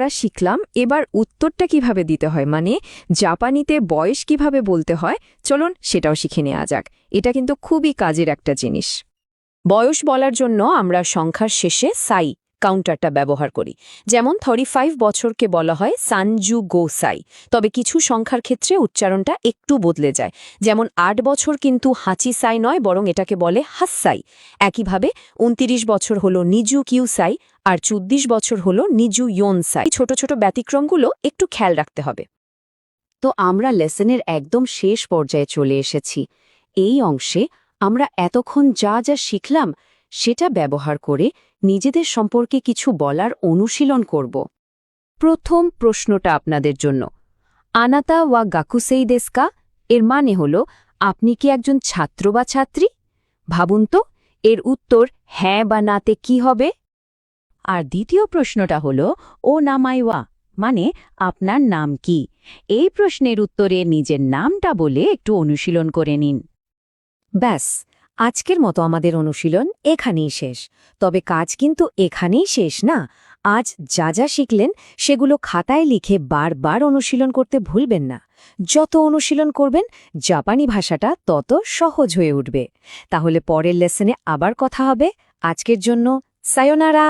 আমরা শিখলাম এবার উত্তরটা কিভাবে দিতে হয়, মানে জাপানিতে বয়স কিভাবে বলতে হয়। চলুন সেটাও শিখে নেওয়া যাক। এটা কিন্তু খুবই কাজের একটা জিনিস। বয়স বলার জন্য আমরা সংখ্যার শেষে সাই কাউন্টারটা ব্যবহার করি। যেমন 35 বছরকে বলা হয় সানজু গো সাই, তবে কিছু সংখ্যার ক্ষেত্রে উচ্চারণটা একটু বদলে যায়। যেমন 8 বছর কিন্তু হাঁচি সাই নয়, বরং এটাকে বলে হাসসাই। একইভাবে 29 বছর হলো নিজু কিউ সাই, আর 24 বছর হলো নিজু ইয়োন সাই। ছোট ছোট ব্যতিক্রমগুলো একটু খেয়াল রাখতে হবে। তো আমরা লেসনের একদম শেষ পর্যায়ে চলে এসেছি। এই অংশে আমরা এতক্ষণ যা যা শিখলাম সেটা ব্যবহার করে নিজেদের সম্পর্কে কিছু বলার অনুশীলন করব। প্রথম প্রশ্নটা আপনাদের জন্য, আনাতা ওয়া গাকুসেই দেস্কা এর মানে হল আপনি কি একজন ছাত্র বা ছাত্রী? ভাবুন তো এর উত্তর হ্যাঁ বা নাতে কি হবে। আর দ্বিতীয় প্রশ্নটা হল ও নামাইওয়া মানে আপনার নাম কি? এই প্রশ্নের উত্তরে নিজের নামটা বলে একটু অনুশীলন করে নিন। ব্যাস, আজকের মতো আমাদের অনুশীলন এখানেই শেষ। তবে কাজ কিন্তু এখানেই শেষ না। আজ যা যা শিখলেন সেগুলো খাতায় লিখে বারবার অনুশীলন করতে ভুলবেন না। যত অনুশীলন করবেন জাপানি ভাষাটা তত সহজ হয়ে উঠবে। তাহলে পরের লেসনে আবার কথা হবে। আজকের জন্য সায়োনারা।